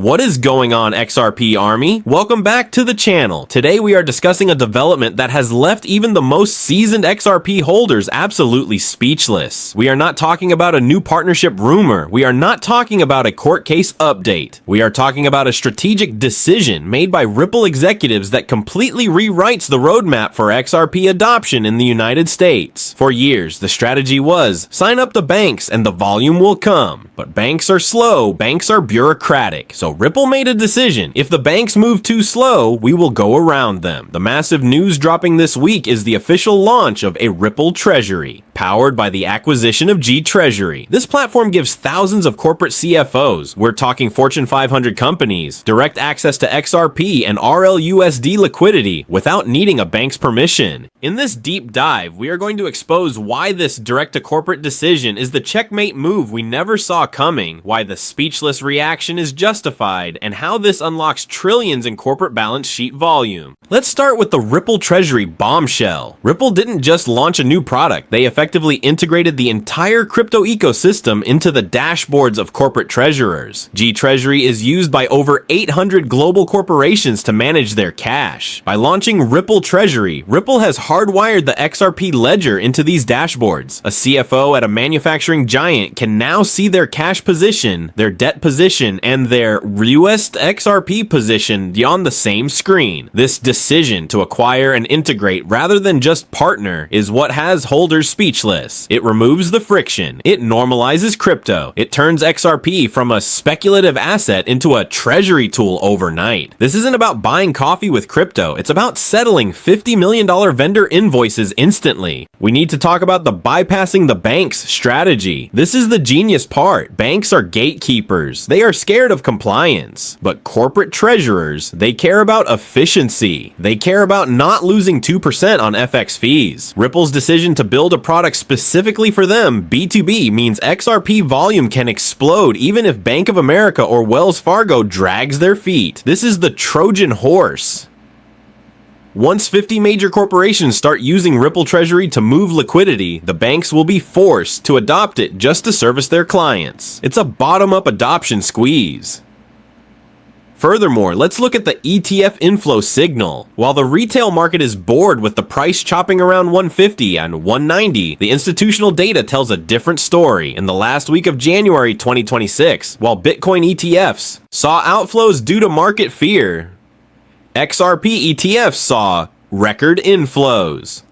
What is going on, XRP Army? Welcome back to the channel. Today we are discussing a development that has left even the most seasoned XRP holders absolutely speechless. We are not talking about a new partnership rumor. We are not talking about a court case update. We are talking about a strategic decision made by Ripple executives that completely rewrites the roadmap for XRP adoption in the United States. For years, the strategy was, sign up the banks and the volume will come. But banks are slow, banks are bureaucratic, so Ripple made a decision. If the banks move too slow, we will go around them. The massive news dropping this week is the official launch of a Ripple Treasury, powered by the acquisition of G Treasury. This platform gives thousands of corporate CFOs, we're talking Fortune 500 companies, direct access to XRP and RLUSD liquidity without needing a bank's permission. In this deep dive, we are going to expose why this direct-to-corporate decision is the checkmate move we never saw coming, why the speechless reaction is justified, and how this unlocks trillions in corporate balance sheet volume. Let's start with the Ripple Treasury bombshell. Ripple didn't just launch a new product, they effectively integrated the entire crypto ecosystem into the dashboards of corporate treasurers. G Treasury is used by over 800 global corporations to manage their cash. By launching Ripple Treasury, Ripple has hardwired the XRP ledger into these dashboards. A CFO at a manufacturing giant can now see their cash position, their debt position, and their US XRP position on the same screen. This decision to acquire and integrate rather than just partner is what has holders speechless. It removes the friction. It normalizes crypto. It turns XRP from a speculative asset into a treasury tool overnight. This isn't about buying coffee with crypto. It's about settling $50 million vendor invoices instantly. We need to talk about the bypassing the banks strategy. This is the genius part. Banks are gatekeepers. They are scared of compliance. But corporate treasurers, they care about efficiency. They care about not losing 2% on FX fees. Ripple's decision to build a product specifically for them, B2B, means XRP volume can explode even if Bank of America or Wells Fargo drags their feet. This is the Trojan horse. Once 50 major corporations start using Ripple Treasury to move liquidity, the banks will be forced to adopt it just to service their clients. It's a bottom-up adoption squeeze. Furthermore, let's look at the ETF inflow signal. While the retail market is bored with the price chopping around 150 and 190, the institutional data tells a different story. In the last week of January 2026, while Bitcoin ETFs saw outflows due to market fear, XRP ETFs saw record inflows.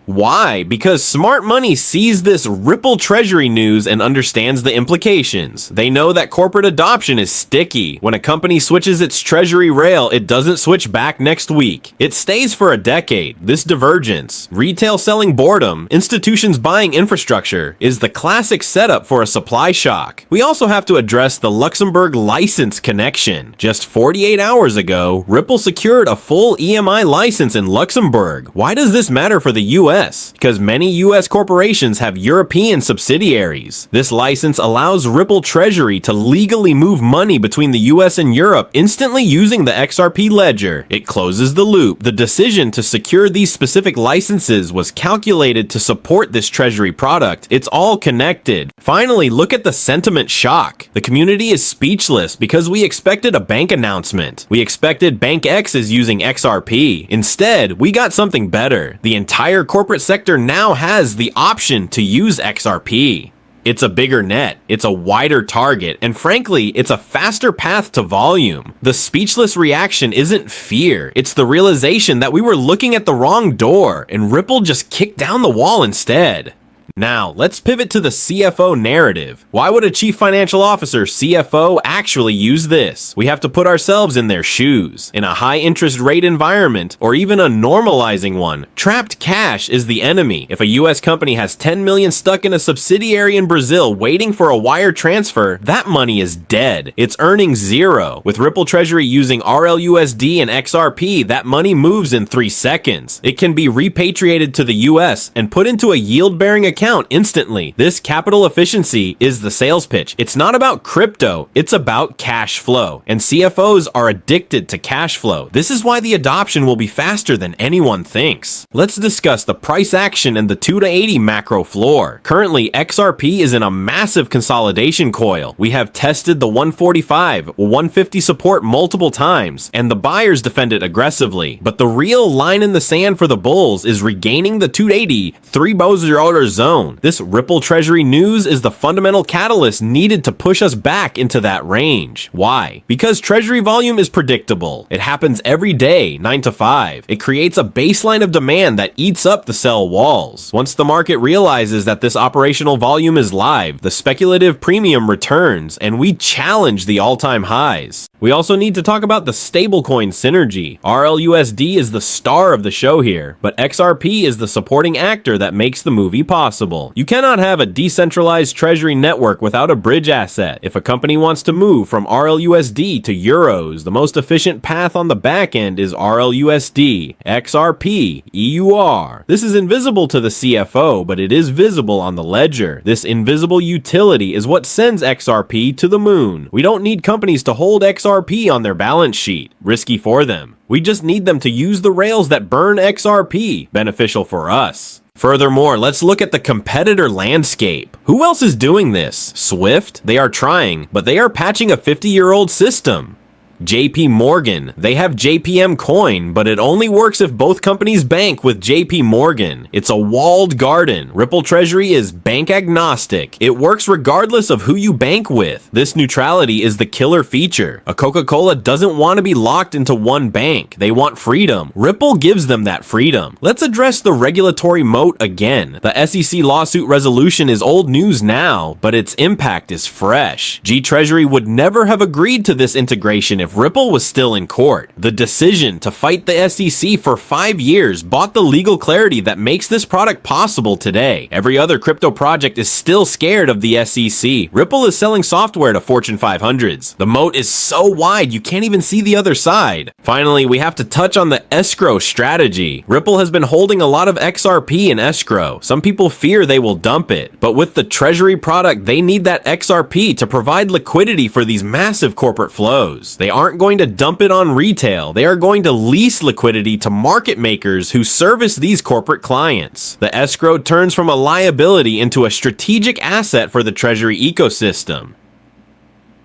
Why? Because smart money sees this Ripple Treasury news and understands the implications. They know that corporate adoption is sticky. When a company switches its treasury rail, it doesn't switch back next week. It stays for a decade. This divergence, retail selling boredom, institutions buying infrastructure, is the classic setup for a supply shock. We also have to address the Luxembourg license connection. Just 48 hours ago, Ripple secured a full EMI license in Luxembourg. Why does this matter for the US? Because many US corporations have European subsidiaries. This license allows Ripple Treasury to legally move money between the US and Europe instantly using the XRP ledger. It closes the loop. The decision to secure these specific licenses was calculated to support this treasury product. It's all connected. Finally, look at the sentiment shock. The community is speechless because we expected a bank announcement. We expected Bank X is using XRP. Instead, we got something better. The entire corporate sector now has the option to use XRP. It's a bigger net, it's a wider target, and frankly, it's a faster path to volume. The speechless reaction isn't fear, it's the realization that we were looking at the wrong door, and Ripple just kicked down the wall instead. Now, let's pivot to the CFO narrative. Why would a chief financial officer, CFO, actually use this? We have to put ourselves in their shoes. In a high interest rate environment, or even a normalizing one, trapped cash is the enemy. If a US company has 10 million stuck in a subsidiary in Brazil waiting for a wire transfer, that money is dead. It's earning zero. With Ripple Treasury using RLUSD and XRP, that money moves in 3 seconds. It can be repatriated to the US and put into a yield-bearing account account instantly. This capital efficiency is the sales pitch. It's not about crypto, it's about cash flow. And CFOs are addicted to cash flow. This is why the adoption will be faster than anyone thinks. Let's discuss the price action and the 2 to 80 macro floor. Currently, XRP is in a massive consolidation coil. We have tested the 145, 150 support multiple times, and the buyers defend it aggressively. But the real line in the sand for the bulls is regaining the 280 $3 zone. This Ripple Treasury news is the fundamental catalyst needed to push us back into that range. Why? Because Treasury volume is predictable. It happens every day, 9 to 5. It creates a baseline of demand that eats up the sell walls. Once the market realizes that this operational volume is live, the speculative premium returns, and we challenge the all-time highs. We also need to talk about the stablecoin synergy. RLUSD is the star of the show here, but XRP is the supporting actor that makes the movie possible. You cannot have a decentralized treasury network without a bridge asset. If a company wants to move from RLUSD to euros, the most efficient path on the back end is RLUSD, XRP, EUR. This is invisible to the CFO, but it is visible on the ledger. This invisible utility is what sends XRP to the moon. We don't need companies to hold XRP on their balance sheet. Risky for them. We just need them to use the rails that burn XRP. Beneficial for us. Furthermore, let's look at the competitor landscape. Who else is doing this? Swift? They are trying, but they are patching a 50-year-old system. JP Morgan, they have JPM coin, but it only works if both companies bank with JP Morgan. It's a walled garden. Ripple Treasury is bank agnostic. It works regardless of who you bank with. This neutrality is the killer feature. A Coca-Cola doesn't want to be locked into one bank. They want freedom. Ripple gives them that freedom. Let's address the regulatory moat again. The SEC lawsuit resolution is old news now, but its impact is fresh. G-Treasury would never have agreed to this integration if Ripple was still in court. The decision to fight the SEC for 5 years bought the legal clarity that makes this product possible today. Every other crypto project is still scared of the SEC. Ripple is selling software to Fortune 500s. The moat is so wide you can't even see the other side. Finally, we have to touch on the escrow strategy. Ripple has been holding a lot of XRP in escrow. Some people fear they will dump it, but with the Treasury product, they need that XRP to provide liquidity for these massive corporate flows. They aren't going to dump it on retail. They are going to lease liquidity to market makers who service these corporate clients. The escrow turns from a liability into a strategic asset for the Treasury ecosystem.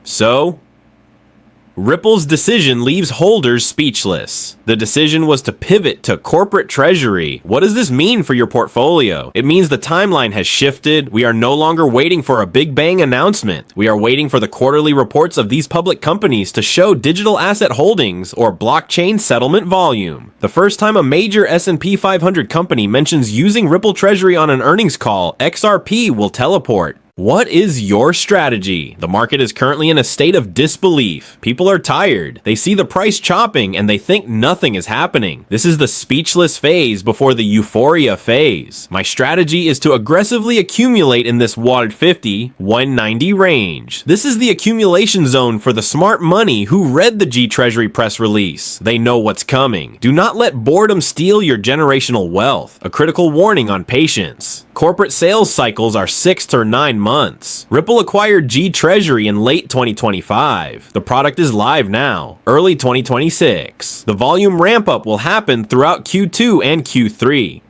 So, Ripple's decision leaves holders speechless. The decision was to pivot to corporate treasury. What does this mean for your portfolio? It means the timeline has shifted. We are no longer waiting for a big bang announcement. We are waiting for the quarterly reports of these public companies to show digital asset holdings or blockchain settlement volume. The first time a major S&P 500 company mentions using Ripple Treasury on an earnings call, XRP will teleport. What is your strategy? The market is currently in a state of disbelief. People are tired. They see the price chopping and they think nothing is happening. This is the speechless phase before the euphoria phase. My strategy is to aggressively accumulate in this 150, 190 range. This is the accumulation zone for the smart money who read the G-Treasury press release. They know what's coming. Do not let boredom steal your generational wealth. A critical warning on patience. Corporate sales cycles are 6 to 9 months. Ripple acquired G-Treasury in late 2025. The product is live now, early 2026. The volume ramp up will happen throughout Q2 and Q3.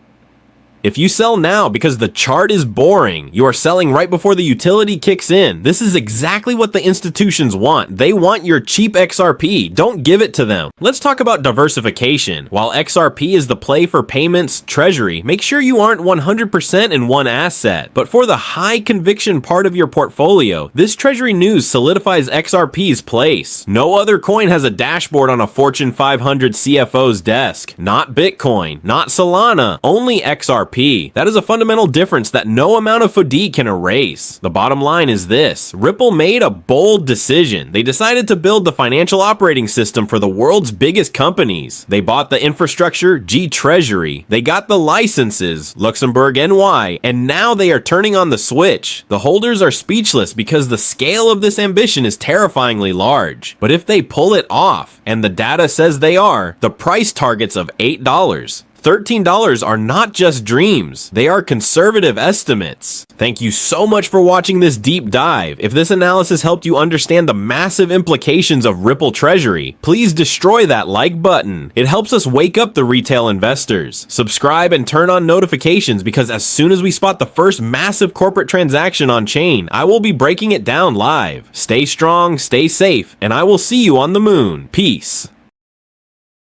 If you sell now because the chart is boring, you are selling right before the utility kicks in. This is exactly what the institutions want. They want your cheap XRP. Don't give it to them. Let's talk about diversification. While XRP is the play for payments, treasury, make sure you aren't 100% in one asset. But for the high conviction part of your portfolio, this treasury news solidifies XRP's place. No other coin has a dashboard on a Fortune 500 CFO's desk. Not Bitcoin, not Solana, only XRP. That is a fundamental difference that no amount of FUD can erase. The bottom line is this: Ripple made a bold decision. They decided to build the financial operating system for the world's biggest companies. They bought the infrastructure, G-Treasury. They got the licenses, Luxembourg NY, and now they are turning on the switch. The holders are speechless because the scale of this ambition is terrifyingly large. But if they pull it off, and the data says they are, the price targets of $8, $13 are not just dreams, they are conservative estimates. Thank you so much for watching this deep dive. If this analysis helped you understand the massive implications of Ripple Treasury, please destroy that like button. It helps us wake up the retail investors. Subscribe and turn on notifications because as soon as we spot the first massive corporate transaction on chain, I will be breaking it down live. Stay strong, stay safe, and I will see you on the moon. Peace.